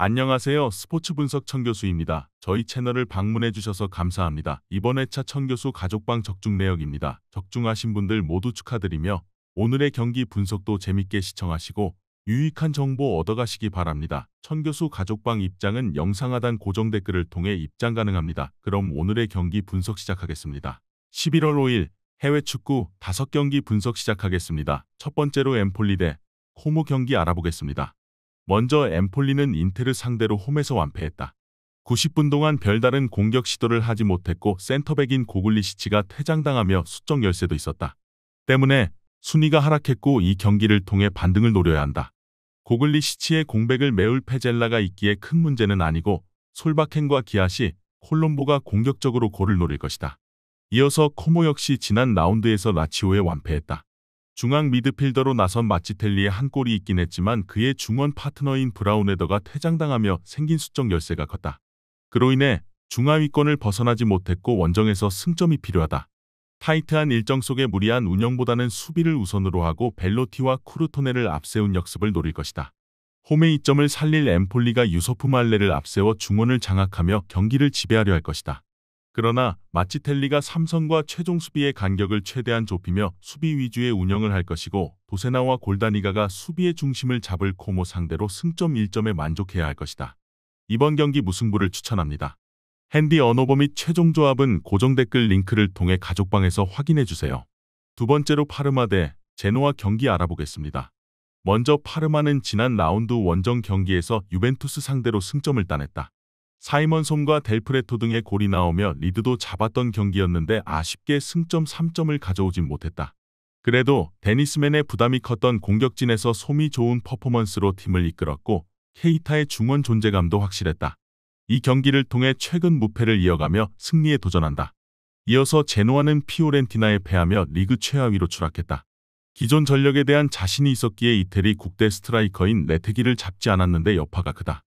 안녕하세요. 스포츠 분석 천교수입니다. 저희 채널을 방문해 주셔서 감사합니다. 이번 회차 천교수 가족방 적중 내역입니다. 적중하신 분들 모두 축하드리며 오늘의 경기 분석도 재밌게 시청하시고 유익한 정보 얻어가시기 바랍니다. 천교수 가족방 입장은 영상 하단 고정 댓글을 통해 입장 가능합니다. 그럼 오늘의 경기 분석 시작하겠습니다. 11월 5일 해외 축구 5경기 분석 시작하겠습니다. 첫 번째로 엠폴리 대 코모 경기 알아보겠습니다. 먼저 엠폴리는 인테르 상대로 홈에서 완패했다. 90분 동안 별다른 공격 시도를 하지 못했고 센터백인 고글리시치가 퇴장당하며 수적 열세도 있었다. 때문에 순위가 하락했고 이 경기를 통해 반등을 노려야 한다. 고글리시치의 공백을 메울 페젤라가 있기에 큰 문제는 아니고 솔바켄과 기아시, 콜롬보가 공격적으로 골을 노릴 것이다. 이어서 코모 역시 지난 라운드에서 라치오에 완패했다. 중앙 미드필더로 나선 마치텔리의 한 골이 있긴 했지만 그의 중원 파트너인 브라운헤더가 퇴장당하며 생긴 수적 열세가 컸다. 그로 인해 중하위권을 벗어나지 못했고 원정에서 승점이 필요하다. 타이트한 일정 속에 무리한 운영보다는 수비를 우선으로 하고 벨로티와 쿠르토네를 앞세운 역습을 노릴 것이다. 홈의 이점을 살릴 엠폴리가 유소프 말레를 앞세워 중원을 장악하며 경기를 지배하려 할 것이다. 그러나 마치텔리가 삼선과 최종 수비의 간격을 최대한 좁히며 수비 위주의 운영을 할 것이고 도세나와 골다니가가 수비의 중심을 잡을 코모 상대로 승점 1점에 만족해야 할 것이다. 이번 경기 무승부를 추천합니다. 핸디 언어버 및 최종 조합은 고정 댓글 링크를 통해 가족방에서 확인해주세요. 두 번째로 파르마 대 제노아 경기 알아보겠습니다. 먼저 파르마는 지난 라운드 원정 경기에서 유벤투스 상대로 승점을 따냈다. 사이먼 솜과 델프레토 등의 골이 나오며 리드도 잡았던 경기였는데 아쉽게 승점 3점을 가져오진 못했다. 그래도 데니스맨의 부담이 컸던 공격진에서 솜이 좋은 퍼포먼스로 팀을 이끌었고 케이타의 중원 존재감도 확실했다. 이 경기를 통해 최근 무패를 이어가며 승리에 도전한다. 이어서 제노아는 피오렌티나에 패하며 리그 최하위로 추락했다. 기존 전력에 대한 자신이 있었기에 이태리 국대 스트라이커인 레테기를 잡지 않았는데 여파가 크다.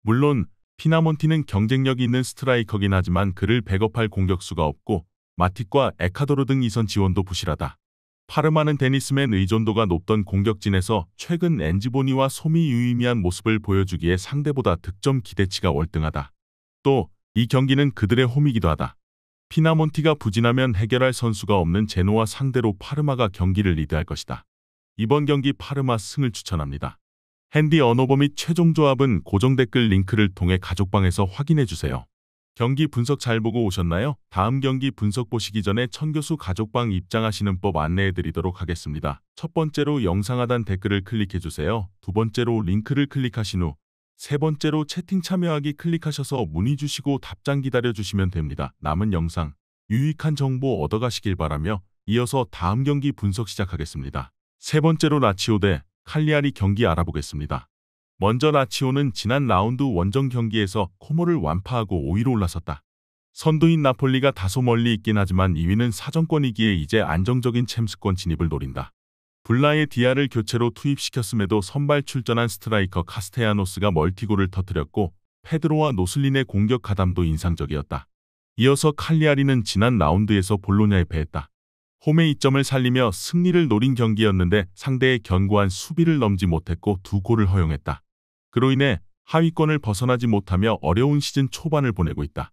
물론 피나몬티는 경쟁력이 있는 스트라이커긴 하지만 그를 백업할 공격수가 없고 마틱과 에카도르 등 이선 지원도 부실하다. 파르마는 데니스맨 의존도가 높던 공격진에서 최근 엔지보니와 솜이 유의미한 모습을 보여주기에 상대보다 득점 기대치가 월등하다. 또 이 경기는 그들의 홈이기도 하다. 피나몬티가 부진하면 해결할 선수가 없는 제노아 상대로 파르마가 경기를 리드할 것이다. 이번 경기 파르마 승을 추천합니다. 핸디 언어버 및 최종 조합은 고정 댓글 링크를 통해 가족방에서 확인해주세요. 경기 분석 잘 보고 오셨나요? 다음 경기 분석 보시기 전에 천교수 가족방 입장하시는 법 안내해드리도록 하겠습니다. 첫 번째로 영상 하단 댓글을 클릭해주세요. 두 번째로 링크를 클릭하신 후 세 번째로 채팅 참여하기 클릭하셔서 문의 주시고 답장 기다려주시면 됩니다. 남은 영상 유익한 정보 얻어가시길 바라며 이어서 다음 경기 분석 시작하겠습니다. 세 번째로 라치오 대 칼리아리 경기 알아보겠습니다. 먼저 라치오는 지난 라운드 원정 경기에서 코모를 완파하고 5위로 올라섰다. 선두인 나폴리가 다소 멀리 있긴 하지만 2위는 사정권이기에 이제 안정적인 챔스권 진입을 노린다. 블라의 디아를 교체로 투입시켰음에도 선발 출전한 스트라이커 카스테야노스가 멀티골을 터뜨렸고 페드로와 노슬린의 공격 가담도 인상적이었다. 이어서 칼리아리는 지난 라운드에서 볼로냐에 패했다. 홈의 이점을 살리며 승리를 노린 경기였는데 상대의 견고한 수비를 넘지 못했고 2골을 허용했다. 그로 인해 하위권을 벗어나지 못하며 어려운 시즌 초반을 보내고 있다.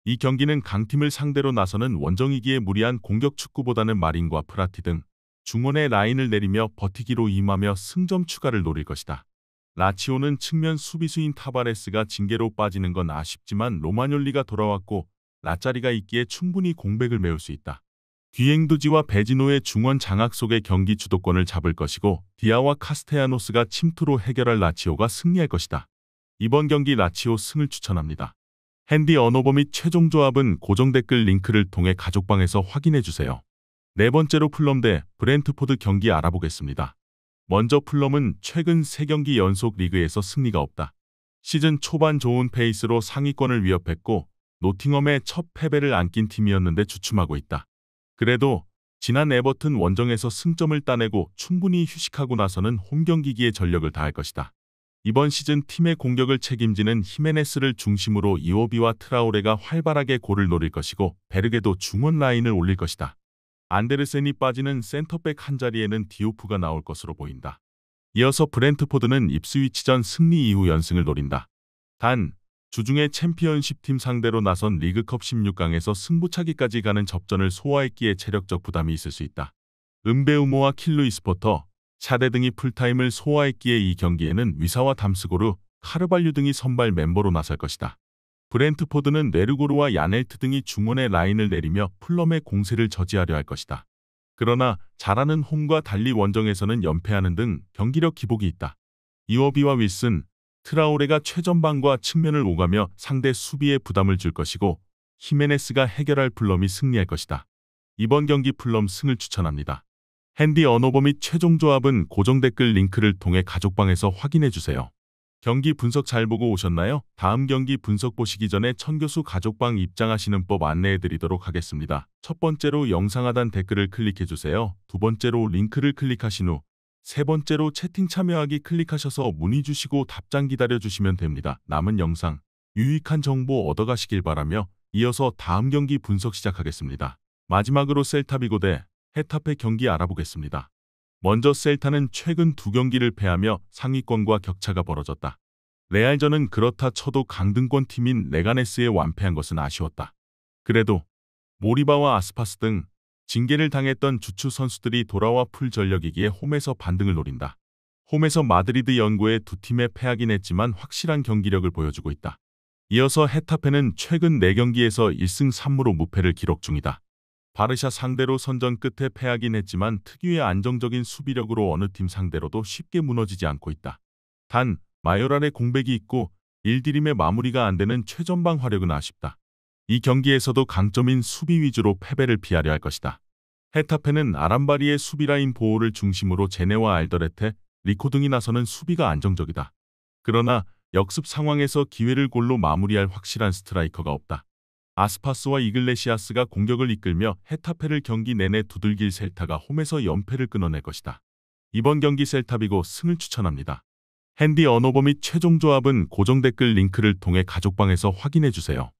이 경기는 강팀을 상대로 나서는 원정이기에 무리한 공격 축구보다는 마린과 프라티 등 중원의 라인을 내리며 버티기로 임하며 승점 추가를 노릴 것이다. 라치오는 측면 수비수인 타바레스가 징계로 빠지는 건 아쉽지만 로마뇰리가 돌아왔고 라짜리가 있기에 충분히 공백을 메울 수 있다. 귀행두지와 베지노의 중원 장악 속에 경기 주도권을 잡을 것이고 디아와 카스테야노스가 침투로 해결할 라치오가 승리할 것이다. 이번 경기 라치오 승을 추천합니다. 핸디 언어버 및 최종 조합은 고정 댓글 링크를 통해 가족방에서 확인해주세요. 네 번째로 풀럼 대 브렌트포드 경기 알아보겠습니다. 먼저 풀럼은 최근 3경기 연속 리그에서 승리가 없다. 시즌 초반 좋은 페이스로 상위권을 위협했고 노팅엄의 첫 패배를 안긴 팀이었는데 주춤하고 있다. 그래도 지난 에버튼 원정에서 승점을 따내고 충분히 휴식하고 나서는 홈경기기에 전력을 다할 것이다. 이번 시즌 팀의 공격을 책임지는 히메네스를 중심으로 이오비와 트라오레가 활발하게 골을 노릴 것이고 베르게도 중원 라인을 올릴 것이다. 안데르센이 빠지는 센터백 한자리에는 디오프가 나올 것으로 보인다. 이어서 브렌트포드는 입스위치전 승리 이후 연승을 노린다. 단, 주중에 챔피언십 팀 상대로 나선 리그컵 16강에서 승부차기까지 가는 접전을 소화했기에 체력적 부담이 있을 수 있다. 은베우모와 킬루 이스포터, 샤데 등이 풀타임을 소화했기에 이 경기에는 위사와 담스고르, 카르발류 등이 선발 멤버로 나설 것이다. 브렌트포드는 네르고르와 야넬트 등이 중원의 라인을 내리며 풀럼의 공세를 저지하려 할 것이다. 그러나 잘하는 홈과 달리 원정에서는 연패하는 등 경기력 기복이 있다. 이워비와 윌슨, 트라오레가 최전방과 측면을 오가며 상대 수비에 부담을 줄 것이고 히메네스가 해결할 풀럼이 승리할 것이다. 이번 경기 풀럼 승을 추천합니다. 핸디 언어버 및 최종 조합은 고정 댓글 링크를 통해 가족방에서 확인해주세요. 경기 분석 잘 보고 오셨나요? 다음 경기 분석 보시기 전에 천교수 가족방 입장하시는 법 안내해드리도록 하겠습니다. 첫 번째로 영상 하단 댓글을 클릭해주세요. 두 번째로 링크를 클릭하신 후 세 번째로 채팅 참여하기 클릭하셔서 문의 주시고 답장 기다려주시면 됩니다. 남은 영상 유익한 정보 얻어가시길 바라며 이어서 다음 경기 분석 시작하겠습니다. 마지막으로 셀타비고 대 헤타페 경기 알아보겠습니다. 먼저 셀타는 최근 두 경기를 패하며 상위권과 격차가 벌어졌다. 레알전은 그렇다 쳐도 강등권 팀인 레가네스에 완패한 것은 아쉬웠다. 그래도 모리바와 아스파스 등 징계를 당했던 주축 선수들이 돌아와 풀 전력이기에 홈에서 반등을 노린다. 홈에서 마드리드 연고에 두 팀에 패하긴 했지만 확실한 경기력을 보여주고 있다. 이어서 헤타페는 최근 4경기에서 1승 3무로 무패를 기록 중이다. 바르샤 상대로 선전 끝에 패하긴 했지만 특유의 안정적인 수비력으로 어느 팀 상대로도 쉽게 무너지지 않고 있다. 단, 마요랄의 공백이 있고 일디림의 마무리가 안 되는 최전방 화력은 아쉽다. 이 경기에서도 강점인 수비 위주로 패배를 피하려 할 것이다. 헤타페는 아람바리의 수비라인 보호를 중심으로 제네와 알더레테, 리코 등이 나서는 수비가 안정적이다. 그러나 역습 상황에서 기회를 골로 마무리할 확실한 스트라이커가 없다. 아스파스와 이글레시아스가 공격을 이끌며 헤타페를 경기 내내 두들길 셀타가 홈에서 연패를 끊어낼 것이다. 이번 경기 셀타비고 승을 추천합니다. 핸디 언어버 및 최종 조합은 고정 댓글 링크를 통해 가족방에서 확인해주세요.